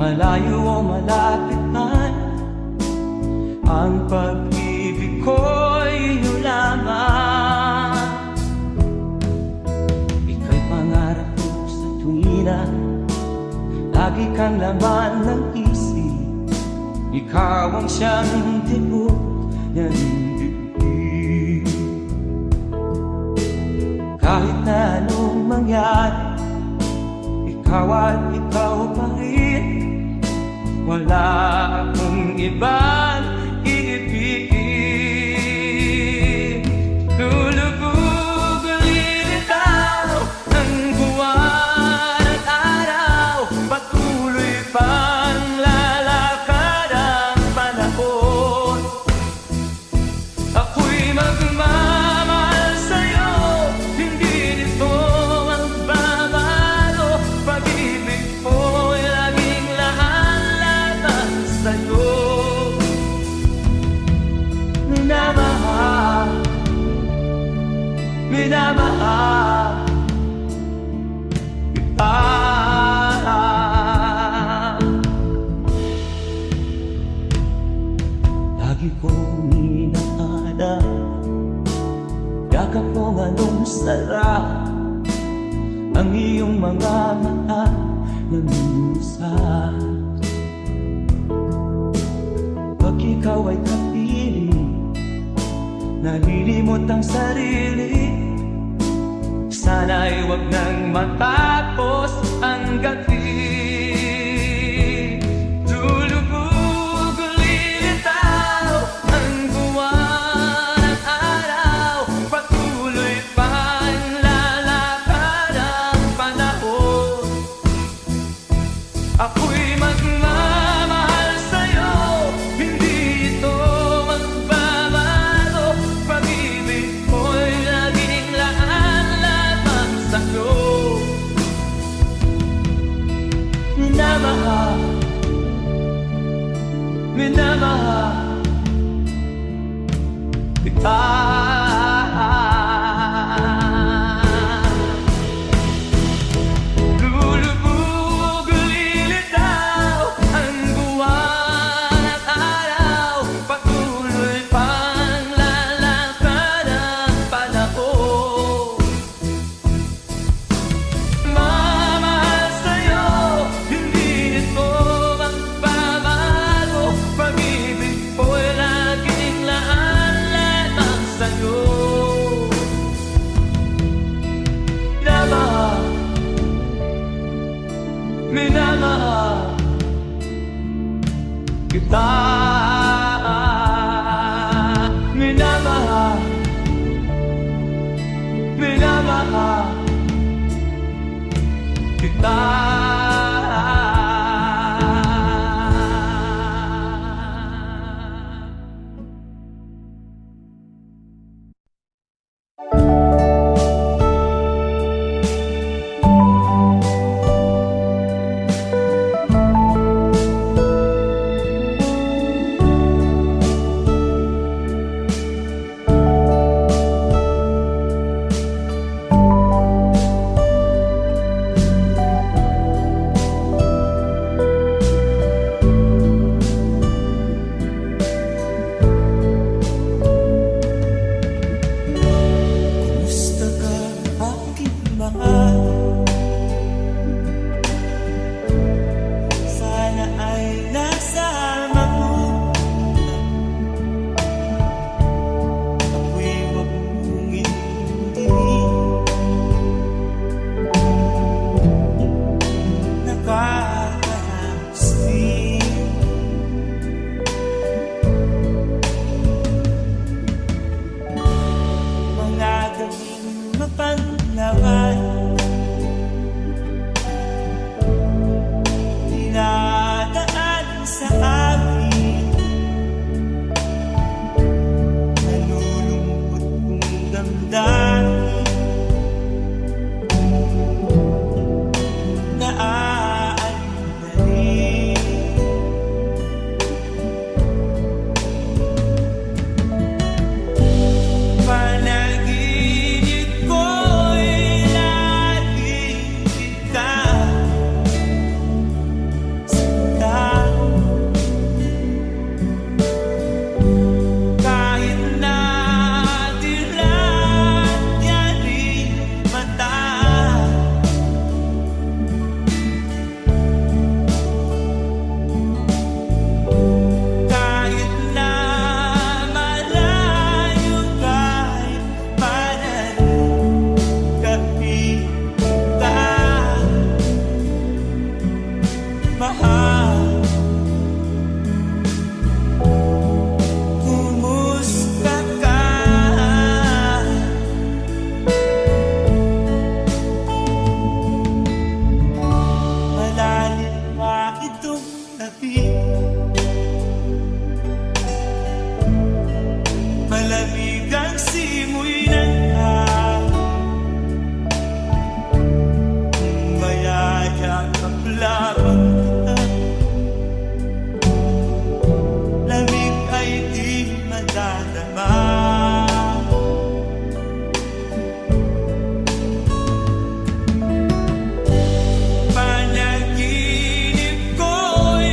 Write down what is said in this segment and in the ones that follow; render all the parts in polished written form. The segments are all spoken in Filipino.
malayo o malapit man, ang pag-ibig ko'y iyong lamang. Ika'y pangarap ko sa tuwina, lagi kang laman ng isip. Ikaw ang siyang tibok ng dibdib. Kahit na anong mangyari, ikaw at ikaw pa rin. Wala akong ibang iibigin. Lulubog o lilitaw ang buwan at araw, patuloy pang lalakad ang panahon. Ako'y magmamahal sa'yo, hindi nito magbabago. Pag-ibig ko'y laging lahat sa'yo. Minamahal, minamahal kita. Lagi kong inaalala, yakap mong anong sarap, ang iyong mga mata na minsan. Pag ikaw ay kapiling, nalilimot ang sarili. Sana'y wag nang matapos ang gabi. Lulubog o lilitaw ang buwan at araw, patuloy pang lalakad ang panahon. Ako'y magmamahal sa'yo, hindi ito magbabago. Pag-ibig ko'y laging laan sa'yo. Minamahal, minamahal kita. Lulubog o lilitaw ang buwan at araw, patuloy pang lalakad ang panahon. Mamahal sa'yo, hindi ito magbabago. Pag-ibig ko'y laging laan sa'yo. Minamahal, minamahal kita. Minamahal, minamahal kita. mahal. Kumusta ka? Malalim pa itong gabi, malamig ang simoy ng hangin, mayayakap lamang kita. Lamig ay di madadama. Panaginip ko'y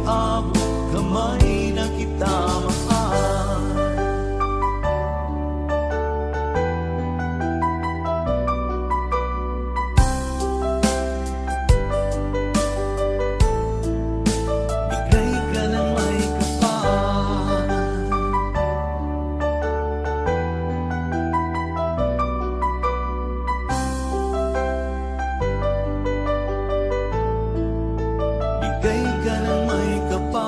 abot kamay na kita mahal. Bigay ka ng may kapal. Bigay ka ng may kapal.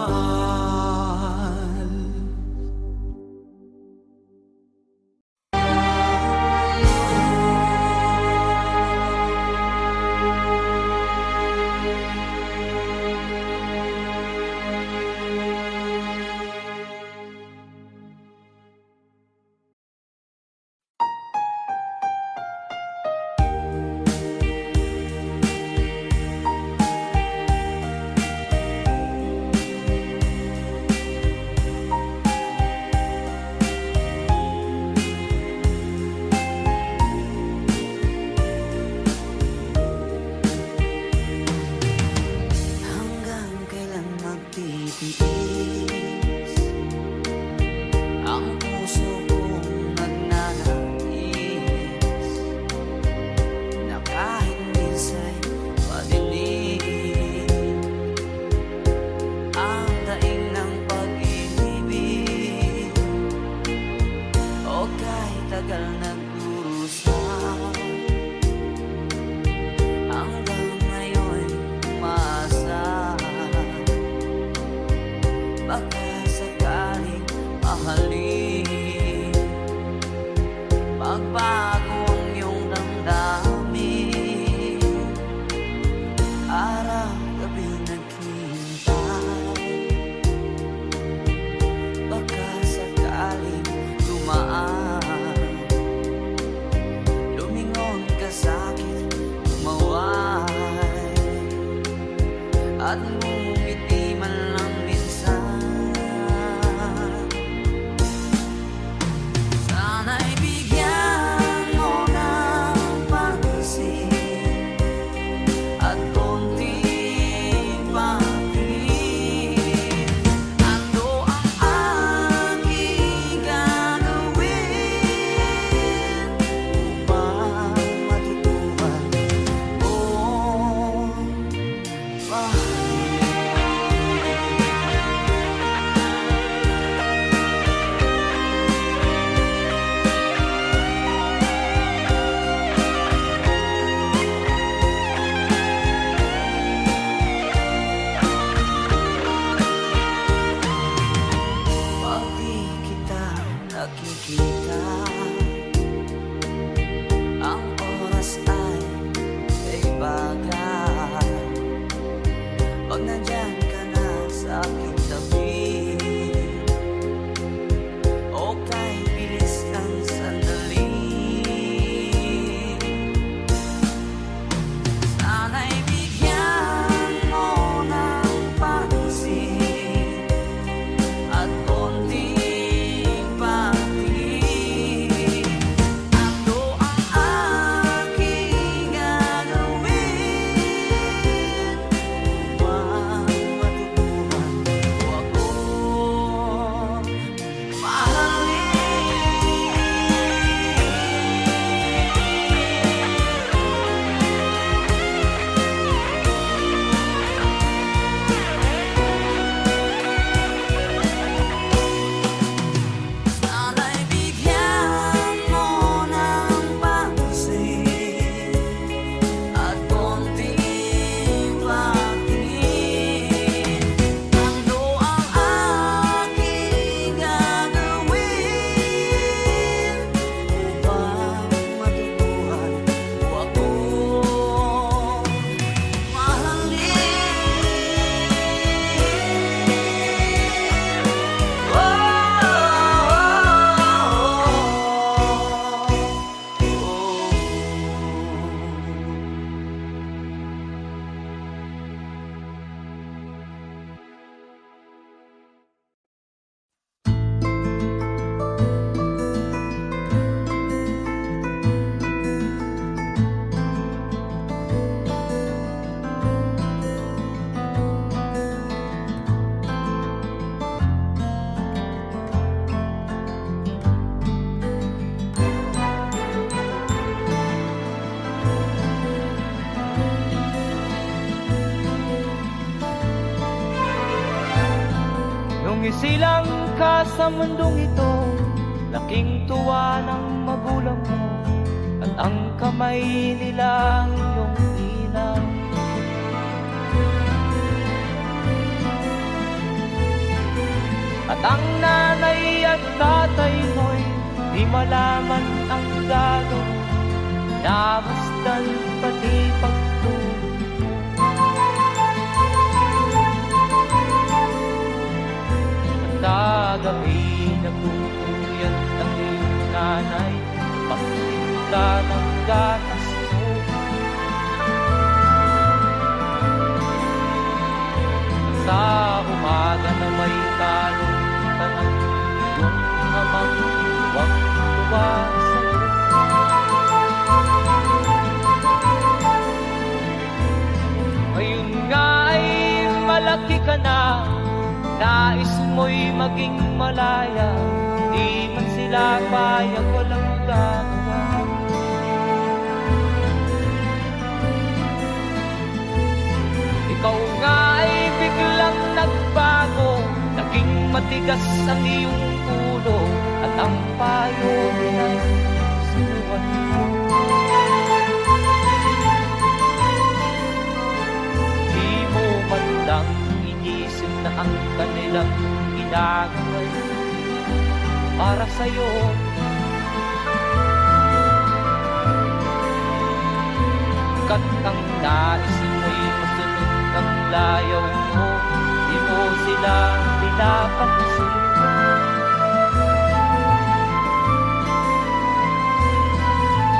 Nung isilang ka sa mundong ito, laking tuwa ng magulang mo, at ang kamay nila ang iyong ilaw. At ang nanay at tatay mo'y di malaman ang gagawin, namasdan pati pagtulog mo. At kagabi nagpupuyat ang iyong nanay, pagtimpla ng gatas mo. Sa umaga na may kalungkutan ang iyong amang tuwang-tuwa sa'yo. Ngayon nga ay malaki ka na, nais mo'y maging malaya, di man sila payag, walang gagawa. Ikaw nga ay biglang nagbago, naging matigas ang iyong ulo, at ang payo ay sinuwan mo. Di mo man lang inisip na ang kanilang ginagawa'y para sa'yo. Kat ang nais mo'y masunod ang layaw mo, di mo sila pinapansin.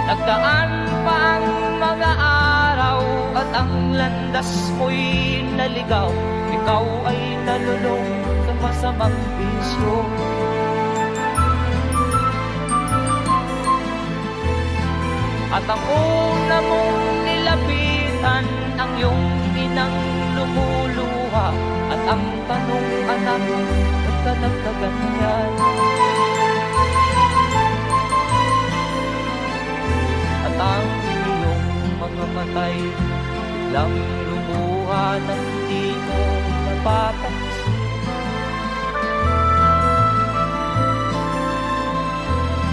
Nagdaan pa ang mga araw at ang landas mo'y naligaw, ikaw ay nalulong sa masamang bisyo. At ang una mong nilapitan, ang iyong inang lumuluha, at ang tanong, anak, ba't ka nagkaganyan? At ang iyong mga matay biglang lumuha nang di mo napapansin.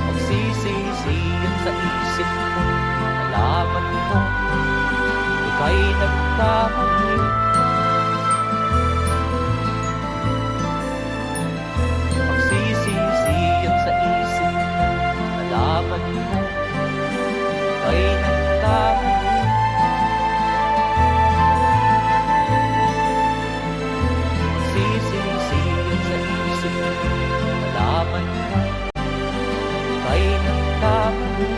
Magsisisiyan sa isip mo, nalaman mo ika'y nagkamali. Magsisisiyan sa isip mo, nalaman mo ika'y nagkamali. Magsisisiyan sa isip mo, nalaman mo ika'y nagkamali.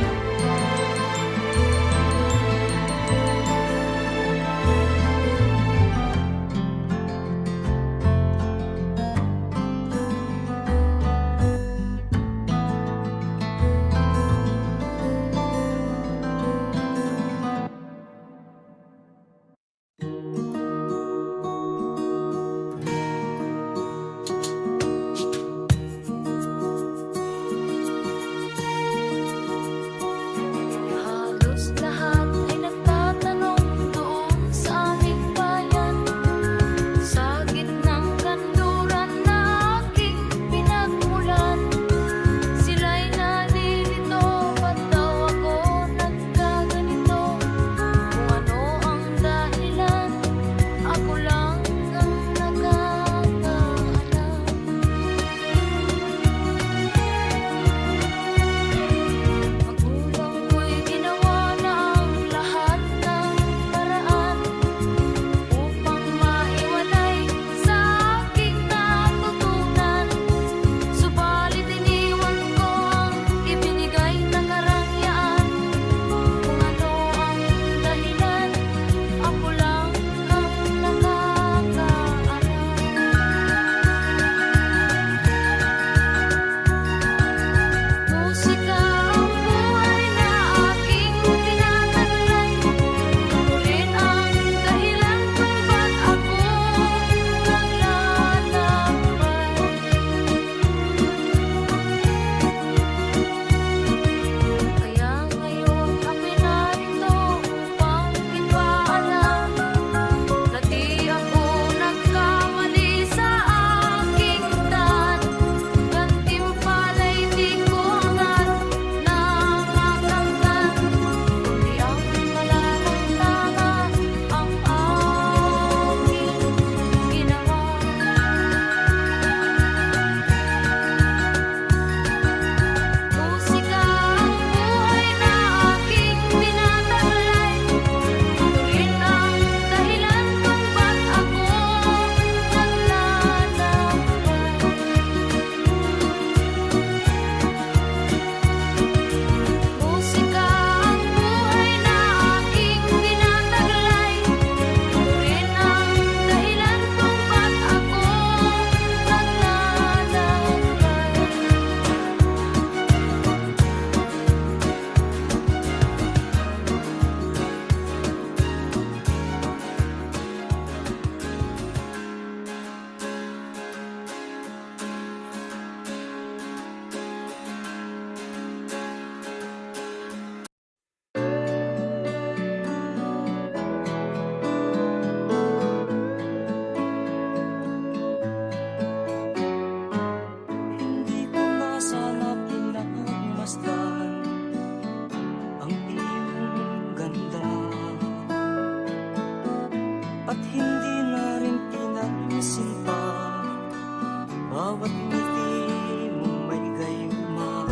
bawat ngiti mo may gayuma.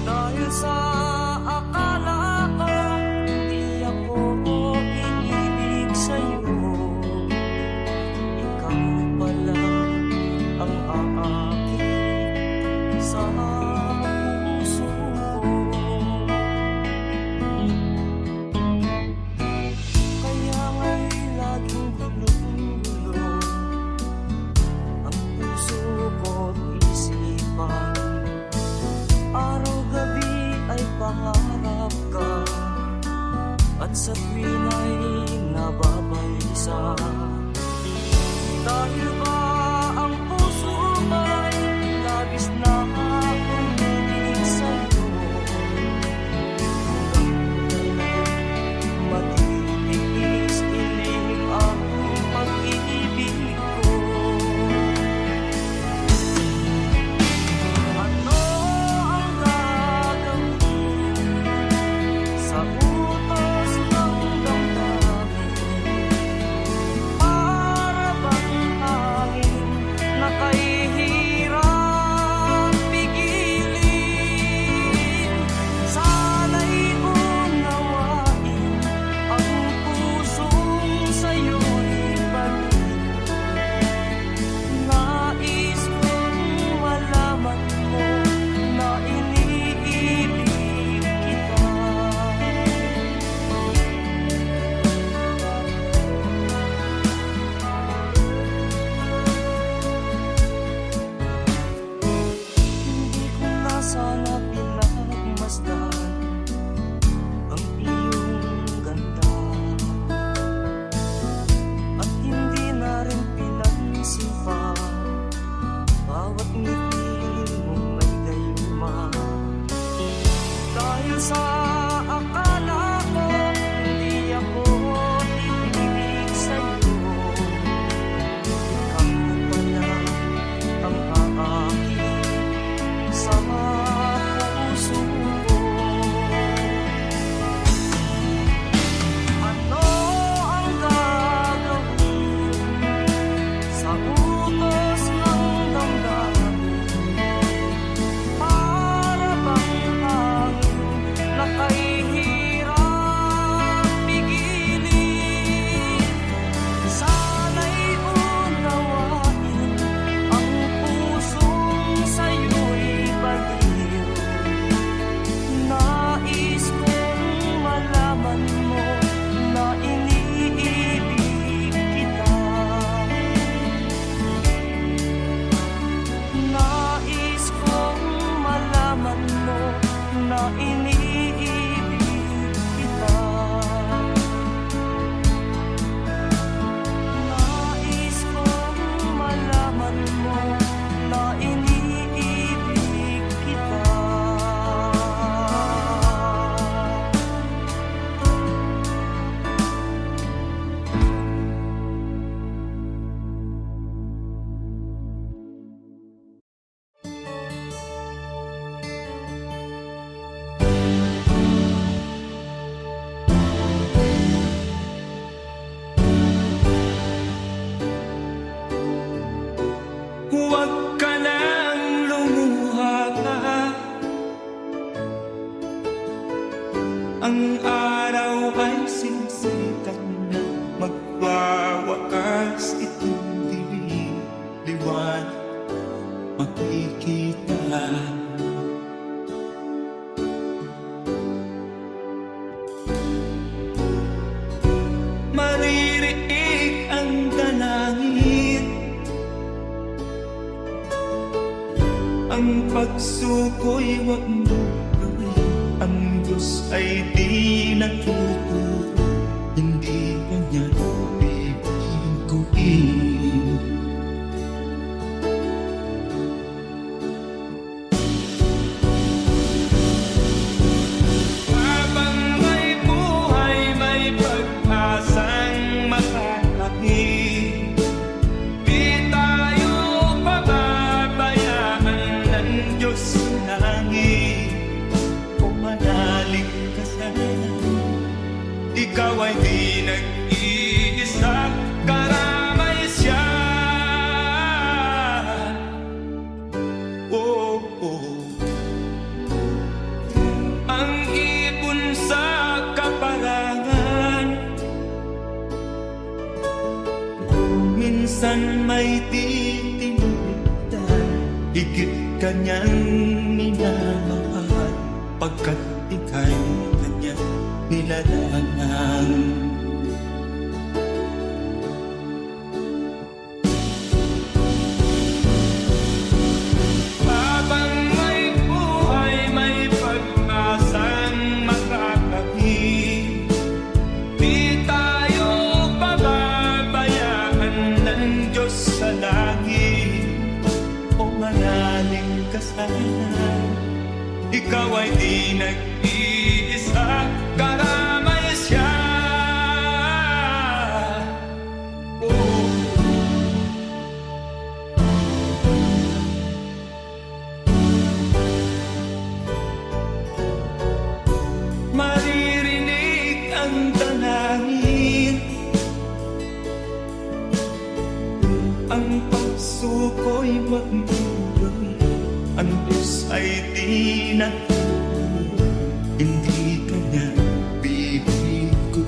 Dahil sa akala ko hindi ako iibig sa'yo, ikaw pala ang aakit sa puso ko. Kaya nga'y laging gulong-gulong ang puso ko't isipan. Araw-gabi ay pangarap ka, at sa tuwin ay nababalisa. Dahil ba ang puso ko'y labis na umiibig sa'yo, hanggang kailan matitiis ilim ang pag-ibig ko. Ano ang gagawin sa utos ng damdamin? Para bang hangin na kahihirap pigilin? Sana'y unawain ang pusong sa'yo'y balik. Nais kong malaman mo na iniibig kita. Hindi ko na sana pinagmasdan ang iyong ganda, at hindi na rin pinansin pa bawat ngiti mong may gayuma. Dahil sa akala ko hindi ako iibig sa'yo, ikaw pala ang aakit sa puso ko. Ano ang gagawin sa utos ng damdamin? Para bang hangin na kahihirap pigilin? Sana'y unawain ang pusong sa'yo'y baliw. Nais kong malaman mo na iniibig kita. Nais kong malaman mo na iniibig kita. Nais kong malaman mo na iniibig kita. Huwag ka nang lumuha ka. Ang araw ay sisikat na, magwawakas itong dilim. Liwanag makikita. Maririig ang dalangin, ang pagsuko'y huwag mo gawin. Ang Diyos ay di natuturo, hindi ka niya bibiguin. Habang may buhay, may pag-asang makakakit. Di tayo pababayaan ng Diyos sa langit. Kung manalig ka sana, ikaw ay di nag-iisa, karamay siya. ay di tinigdan, higit kanyang minamahal, pagkat ika'y kanyang nilalangan. Habang may buhay, may pag-asang makakahit, di tayo pababayaan ng Diyos sa langit. O manalig ka sana, ikaw ay di nag-iisa, karamay siya. Oh. Maririnig ang dalangin, ang pagsuko'y magmulong, ang Diyos ay di natulog, hindi kanya bibiguin.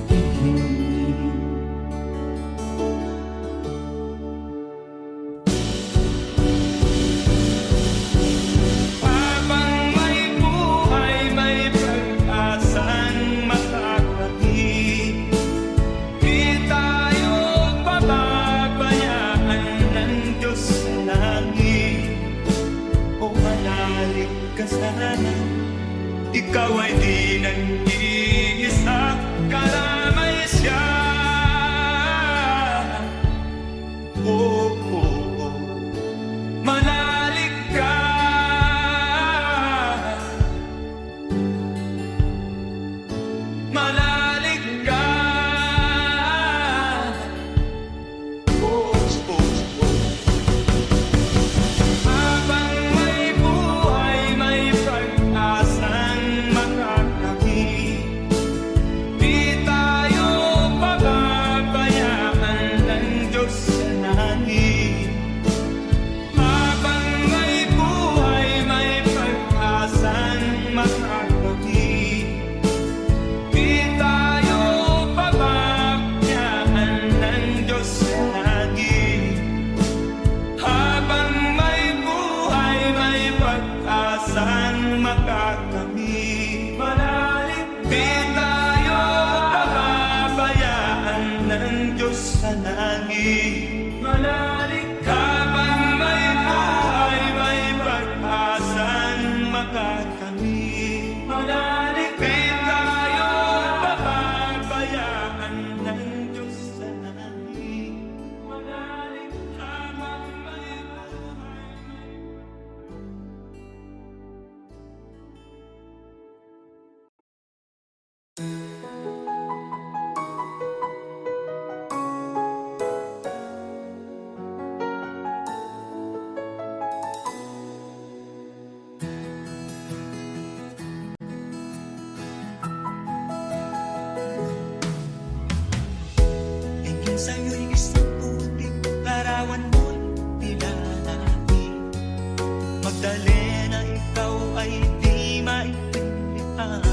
Habang may buhay, may pag-asang makakahit, di tayo pababayaan ng Diyos sa langit. O manalig ka sana, ikaw ay di nag-iisa, karamay siya. Oh, oh, oh. Manalig ka, manalig ka. Oh, oh, oh. Habang may buhay, may pag-asang makakahit, di tayo pababayaan ng Diyos sa langit. Habang may buhay, may pag-asang makakahit, di tayo pababayaan ng Diyos sa langit. Habang may buhay, may pag-asang makakamit, manalig, di tayo pababayaan ng Diyos sa langit. Manalig, habang may buhay, may pag-asang makakamit, manalig, di tayo pababayaan ng Diyos sa langit. Manalig, habang may buhay, hingin sa'yo'y isang puting larawan mo'y nilalaki. Magdalena, ikaw ay di maintindihan.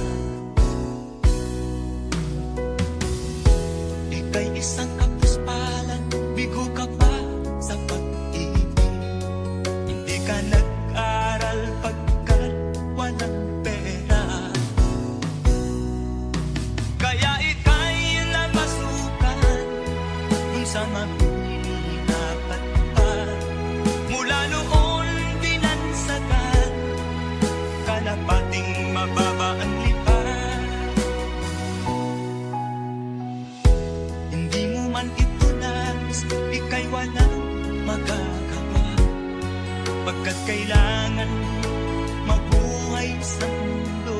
Ika'y isang kapuspalan, bigo ka pa sa pag-ibig. Hindi ka nag-aral pagkat walang pera, kaya ika'y namasukan dun sa mahihirapan pa. Mula noon binansagan, kalapating mababa ang lipan. Hindi mo man ito nais, ika'y walang magagawa, pagkat kailangan mabuhay sa mundo.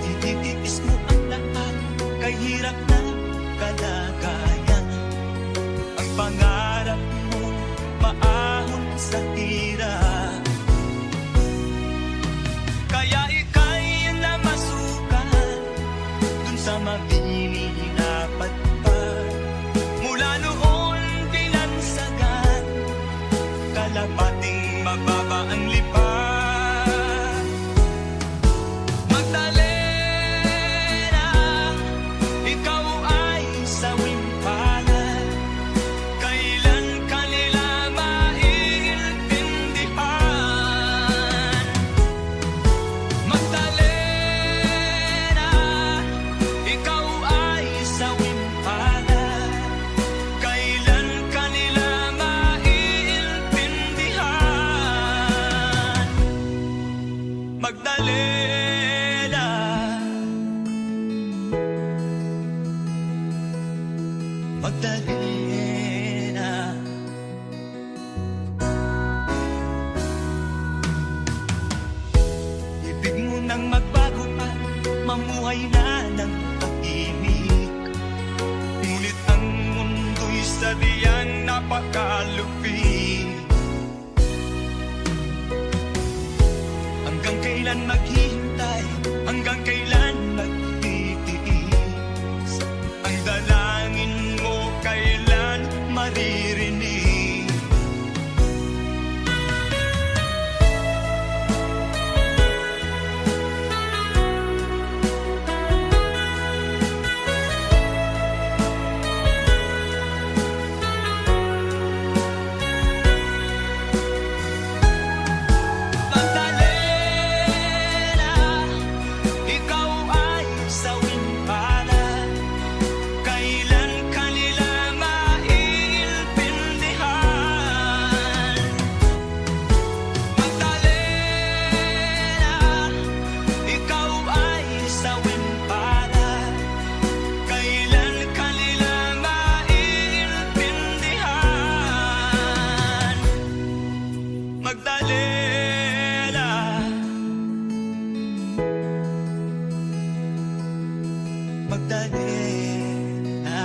Ititiis mo ang lahat, kay hirap na kalagayan. Ang pangarap mo, maahon sa hirap, kaya ika'y namasukan dun sa mahihirapan pa. Mula noon binansagan, kalapating mababa Magdalena. Ibig mo nang magbago at mamuhay na ng pag-ibig. Ngunit ang mundo'y sadyang napakalupit. Hanggang kailan maghihintay? Hanggang kailan magtitiis? Ang dalangin mo kailan maririnig? Magdalena, ikaw ay sawing palad. Kailan kanila maiintindihan? Magdalena, ikaw ay sawing palad. Kailan kanila maiintindihan? Magdalena. Magdalena.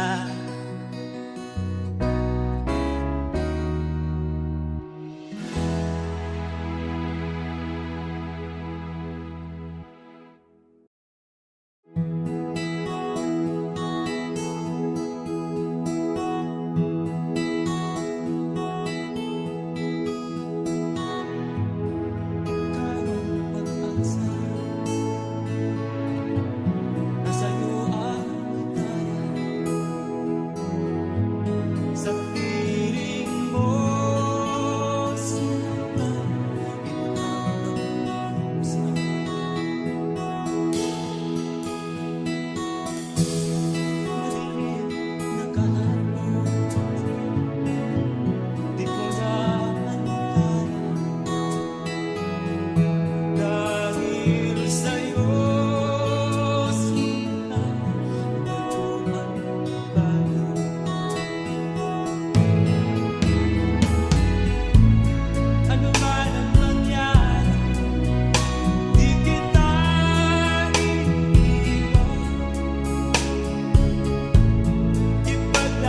Kayong pag-asa, nasa'yo ang kaya. Sa piling mo, sinta, inanap sa madilim na kahapon. Di ko naman kaya. Dahil sa'yo, sinta, nagtuman tayo. Ano man ang mangyari, di kita iiwan. Ipaglaban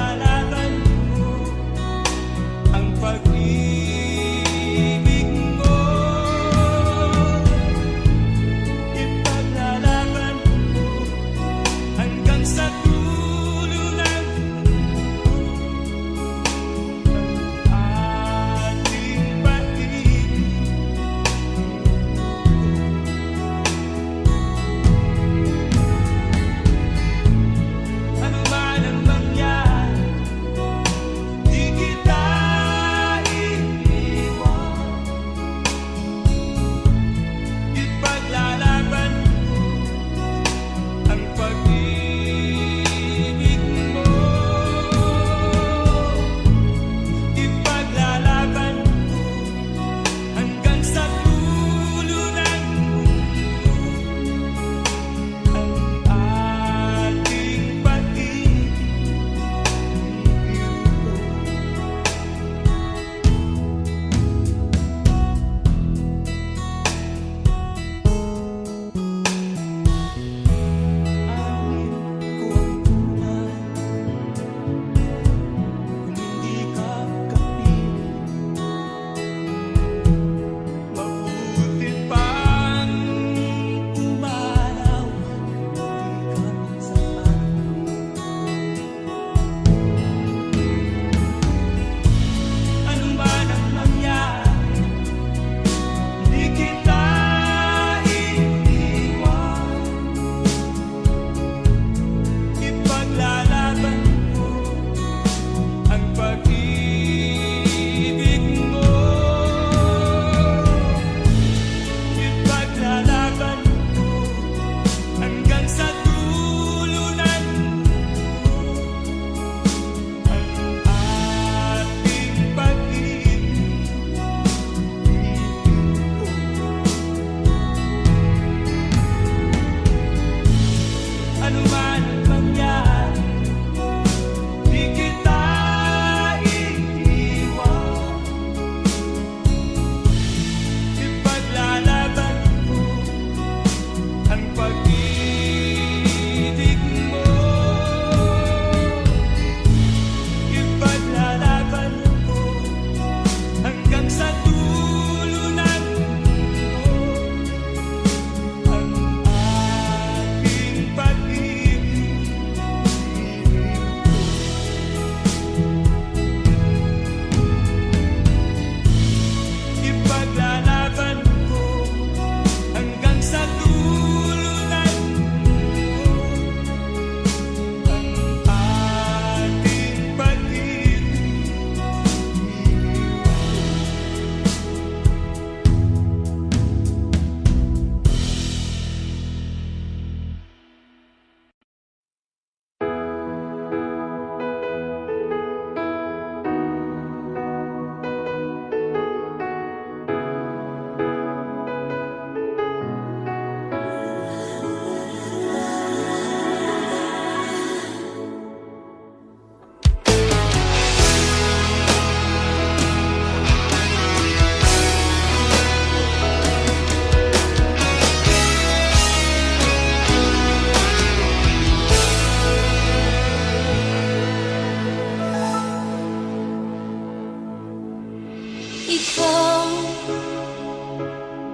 ikaw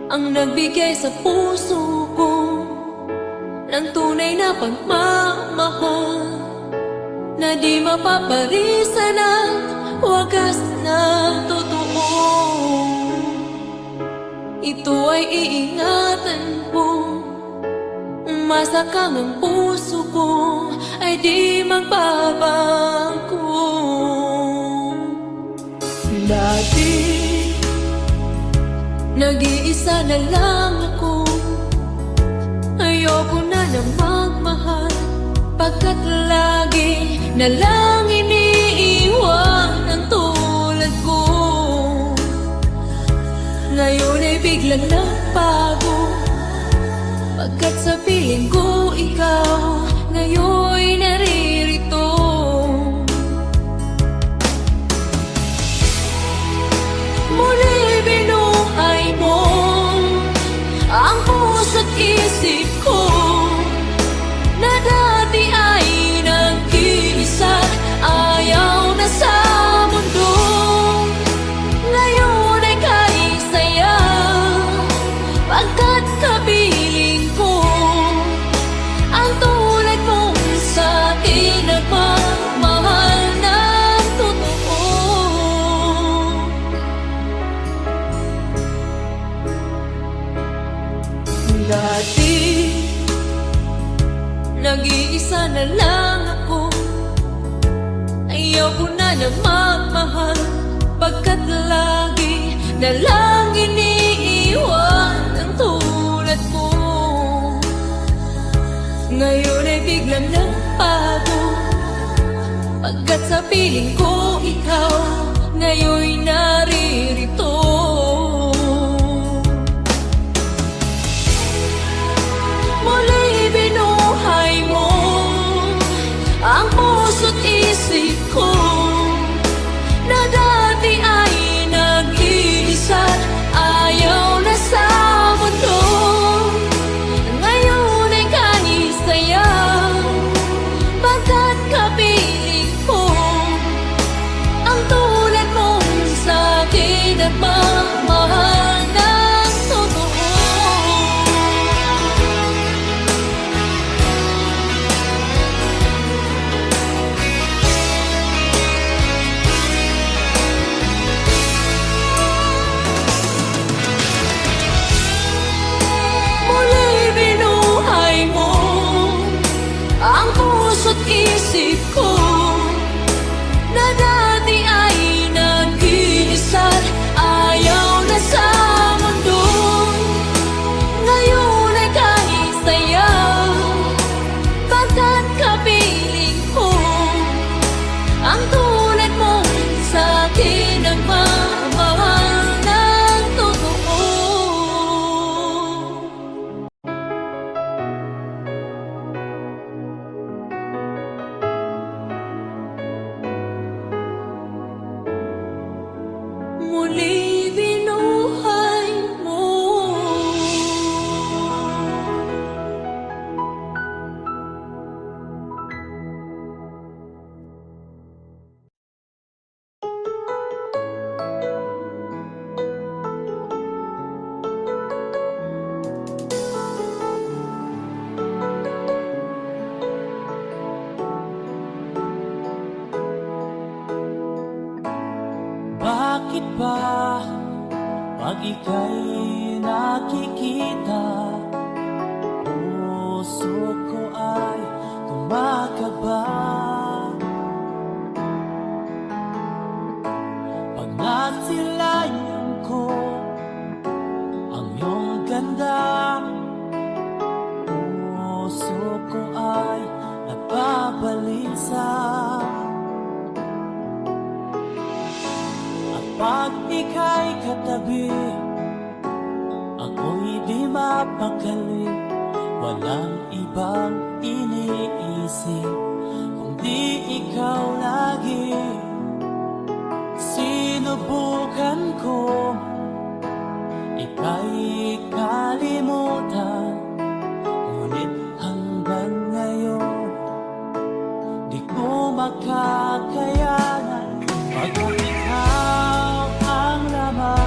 ang nagbigay sa puso ko ng tunay na pagmamahal na di mapaparisan at wagas na totoo. Ito ay iingatan ko, masakang ang puso ko ay di magbabago. Dati, nag-iisa na lang ako, ayoko na magmahal, pagkat lagi na lang iniiwan ang tulad ko. Ngayon ay biglang nagbago, pagkat sa piling ko ikaw ngayon'y naririto. Muli binuhay mo ang puso't isip ko na dati ay nag-iisa, ayaw na sa mundo. Ngayon ay kahit saya, pagkat kapiling ko ang tulad mong sa'kin nagmamahal ng totoo. Dati, nag-iisa na lang ako, ayaw ko na magmahal, pagkat lagi na lang iniiwan ang tulad mo. Ngayon ay biglang nagbago, pagkat sa piling ko ikaw ngayon'y naririto. Muli binuhay mo ang puso't isip ko na dati ay nag-iisa, ayaw na sa mundo. Ngayon ay kahit saya, pagkat kapiling ko ang tulad mong sa'kin nagmamahal ng totoo. Muli binuhay mo ang puso't isip ko na dati ay nag-iisa, ayaw na sa mundo. Ngayon ay kahit saya, pagkat kapiling ko ang tulad mong sa'kin nagmamahal ng totoo. Muli binuhay mo. Bakit ba pag ika'y nakikita, puso ko ay kumakaba? Pag nasilayan ko ang iyong ganda, puso ko ay nababalisa. Pag ika'y katabi, ako'y di mapakali, walang ibang iniisip kundi ikaw lagi. Sinubukan ko ika'y kalimutan, ngunit hanggang ngayon di ko makakayanan. Pag ikaw ang laman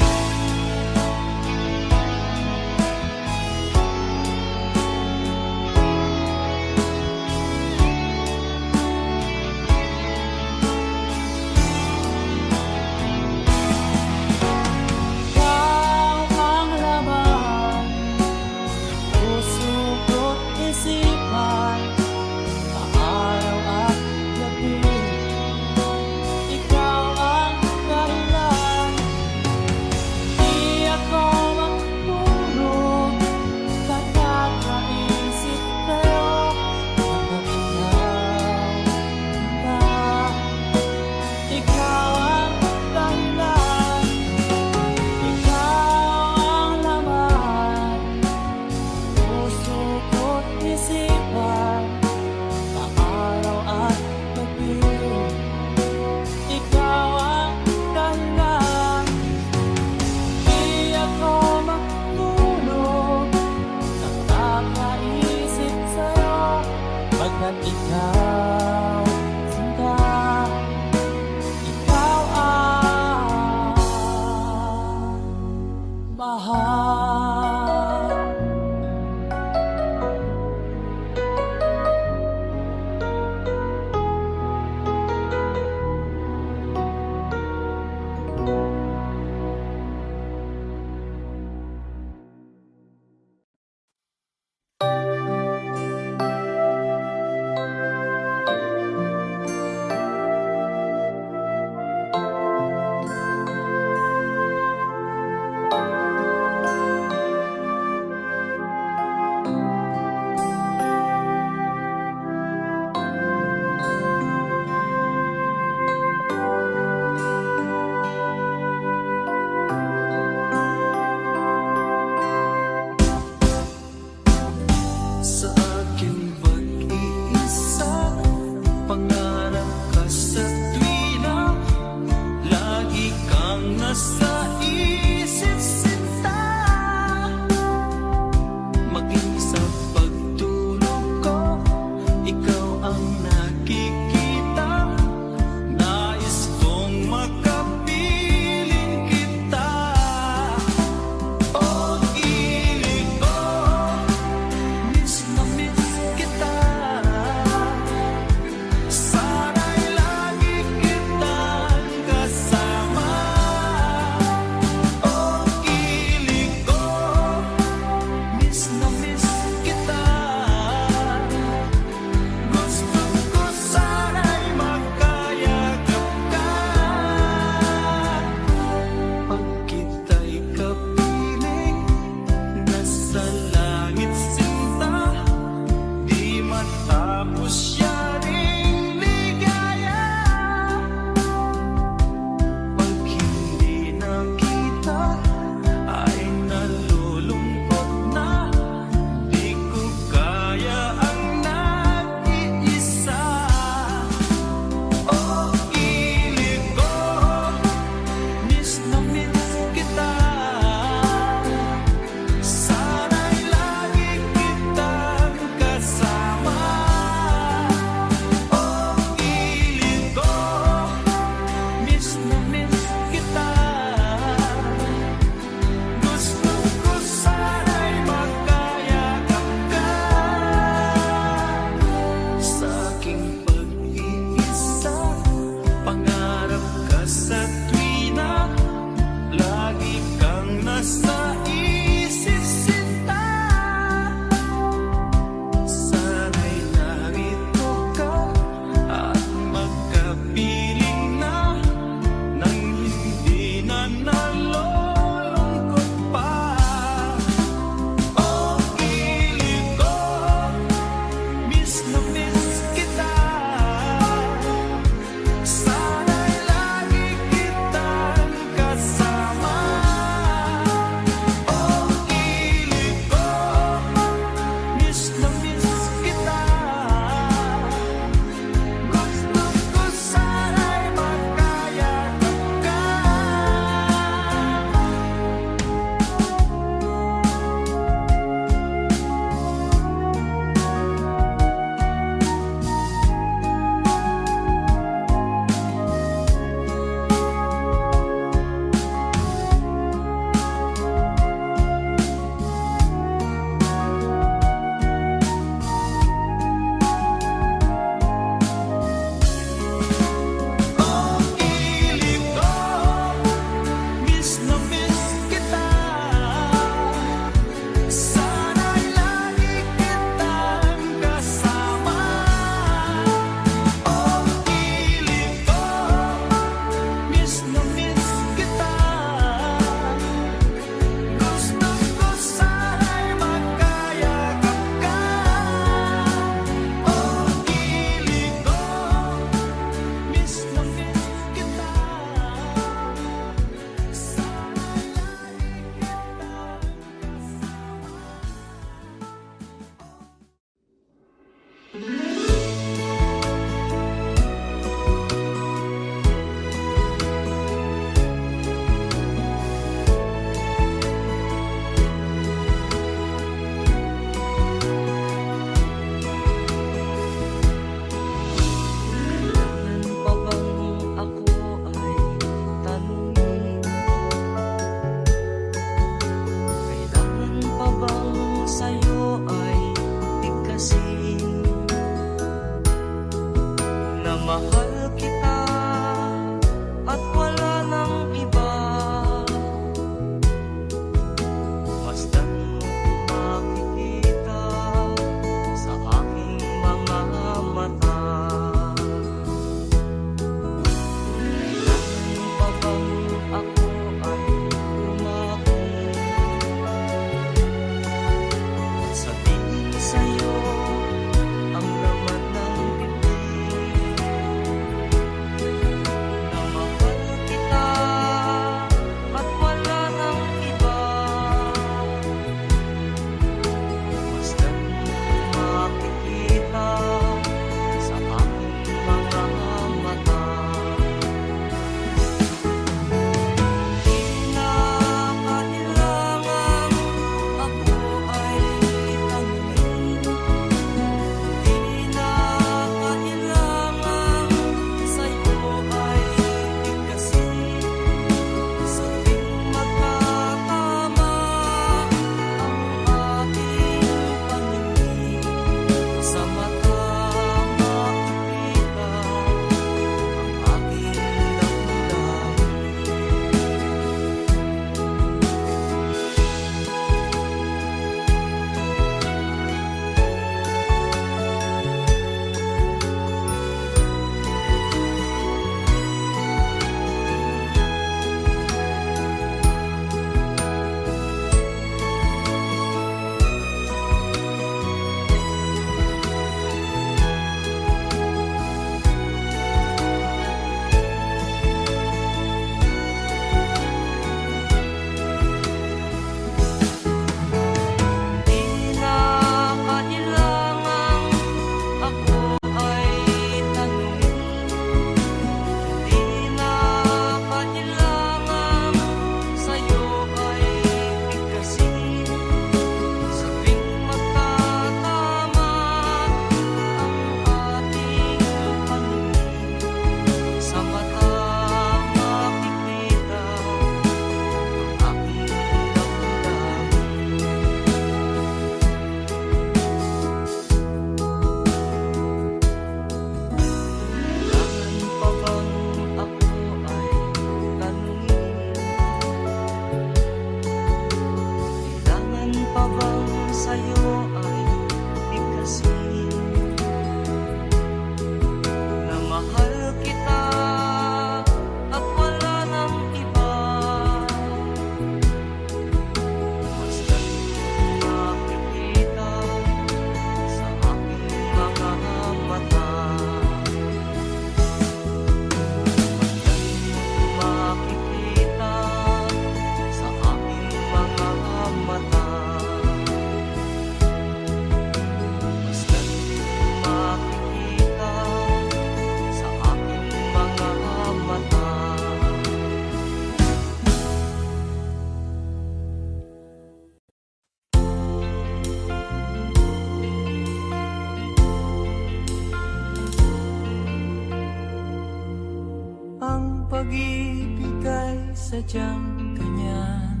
pag-ibig ay sadyang ganyan.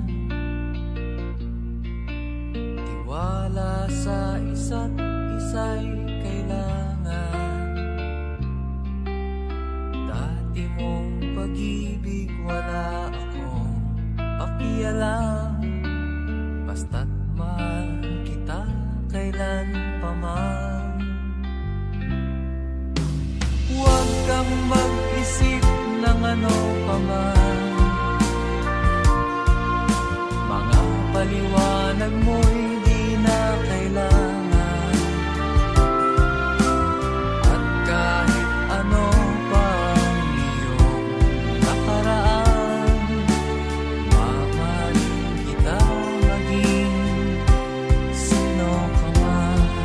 Tiwala sa isa't isa'y kailangan. Dati mong pag-ibig wala akong pakialam. Basta't mahal kita kailan pa man. Huwag kang mag-isip ng ano pa man. Mga paliwanag mo'y di na kailangan. At kahit ano pa ang iyong nakaraan, mamahalin kita maging sino ka man.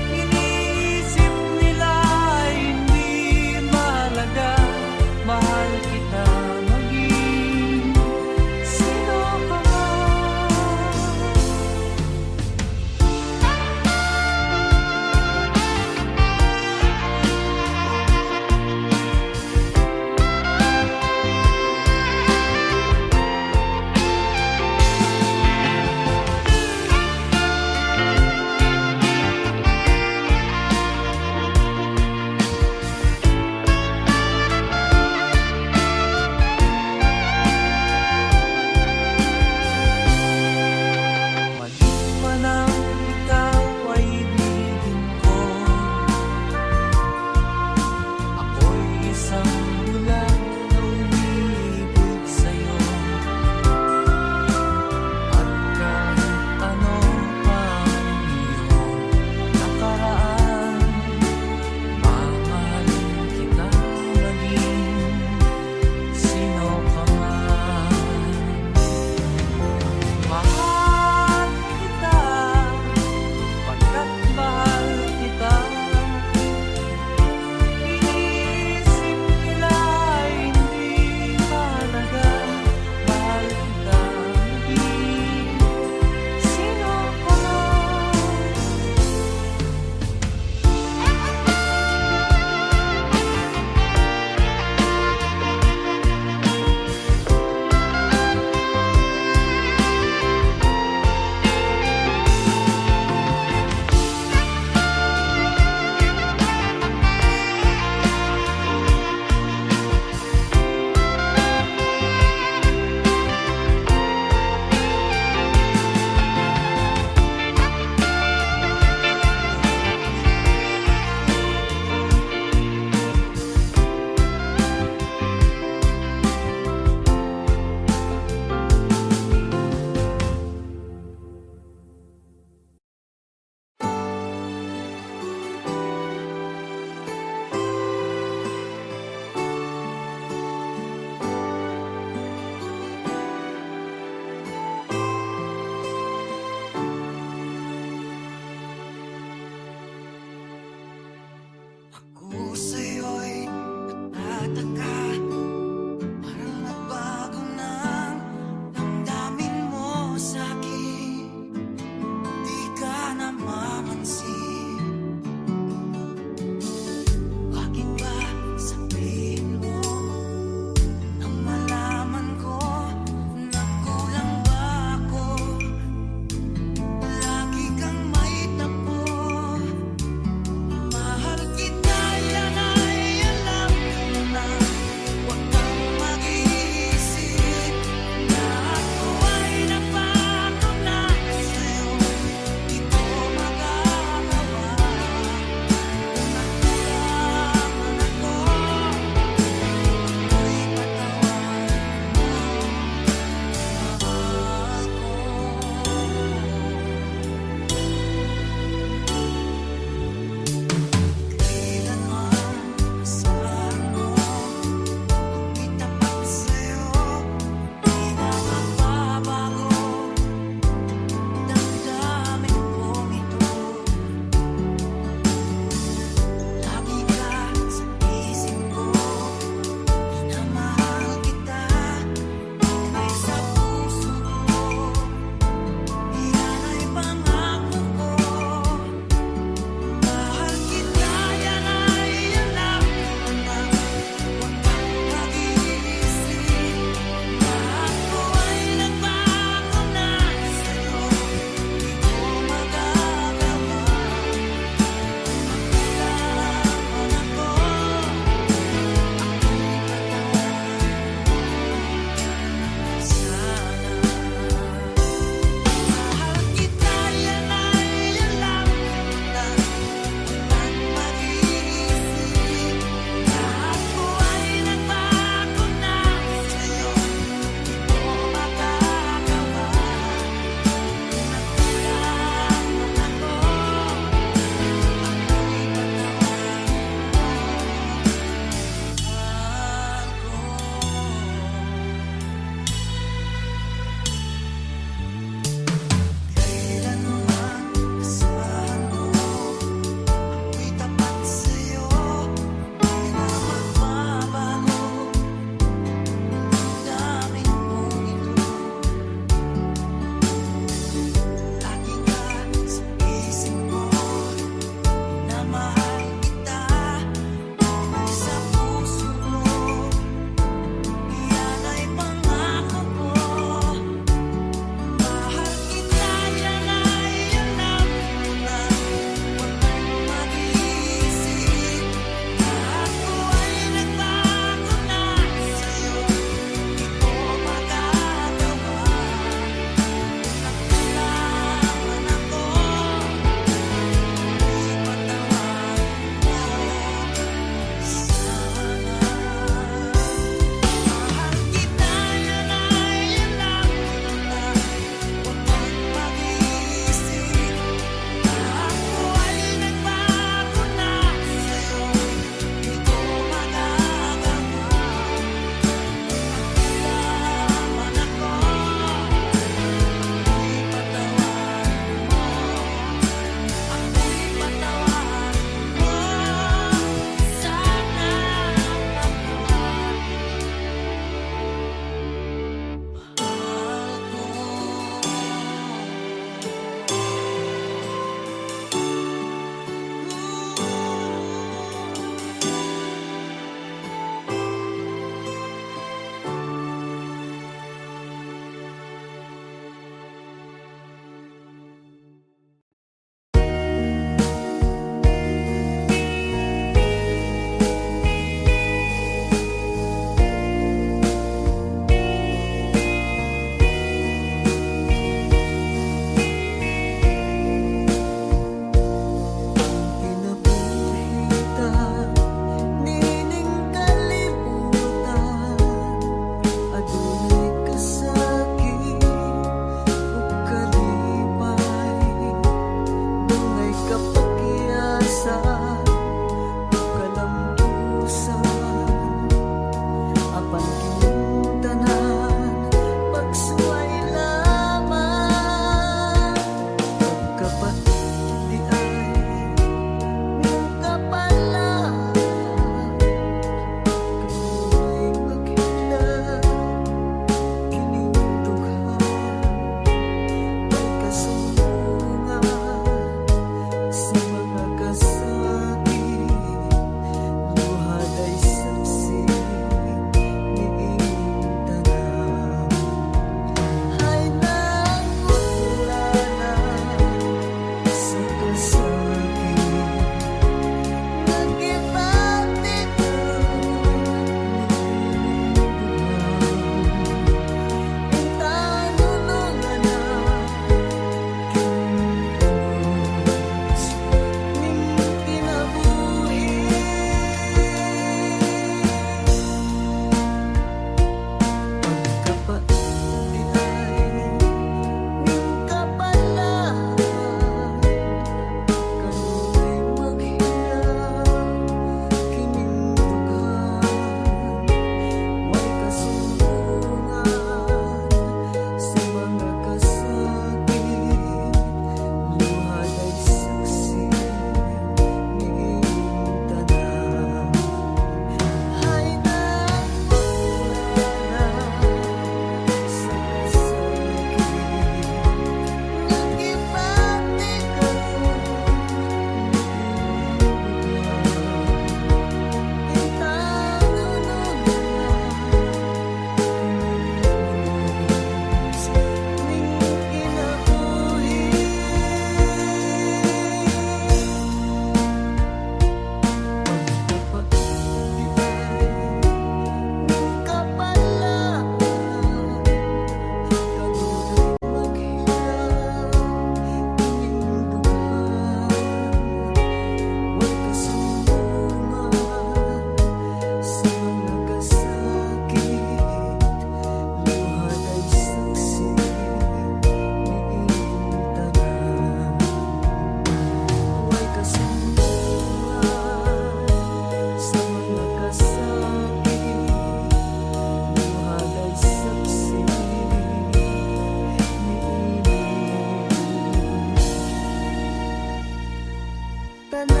na.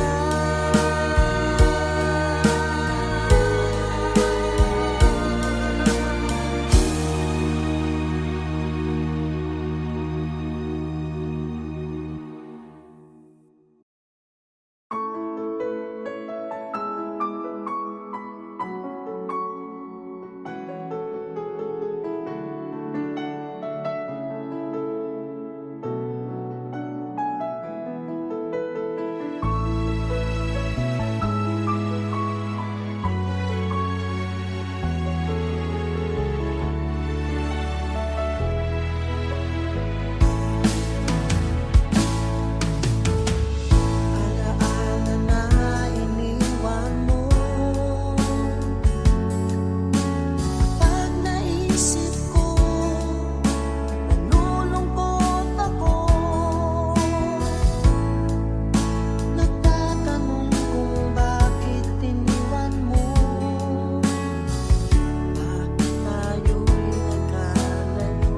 Alaala na iniwan mo. Pag naisip ko, nalulungkot ako. Nagtatanong kung bakit iniwan mo. Bakit tayo'y nagkalayo?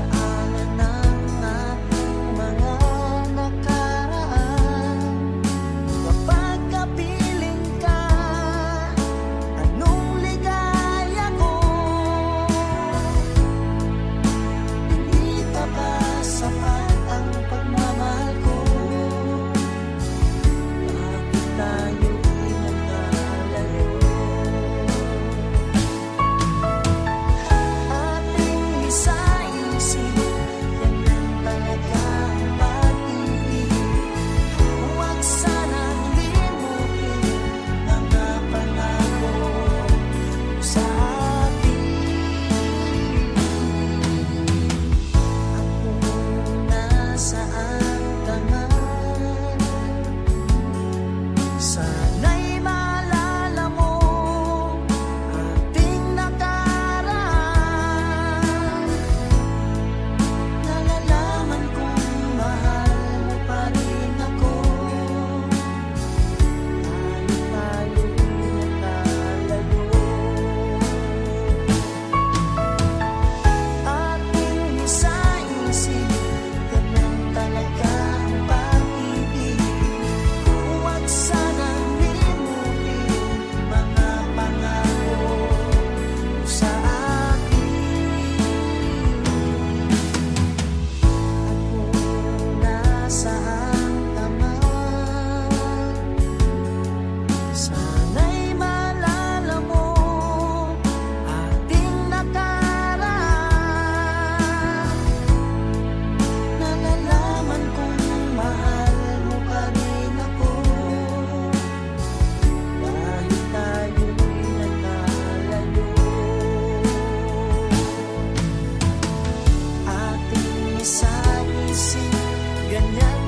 Alaala ng ating mga nakaraan. Kapag kapiling ka, anong ligaya ko. Hindi pa ba sapat ang pagmamahal ko? Bakit tayo'y nagkalayo? Ating isa-isip, ganyan talaga ang pag-ibig. Huwag sanang limutin mga pangako sa atin. Kung nasaan ka man, sana'y maalala mo ating nakaraan. Nalalaman kong mahal mo pa rin ako. Kahit tayo'y nagkalayo. Ating isa-isip, ganyan talaga ang pag-ibig. Huwag sanang limutin mga pangako sa akin. At kung nasaan ka man, sana'y maalala mo ating nakaraan. Nalalaman kong mahal mo pa rin ako. Kahit tayo'y nagkalayo. Ating isa-isip, ganyan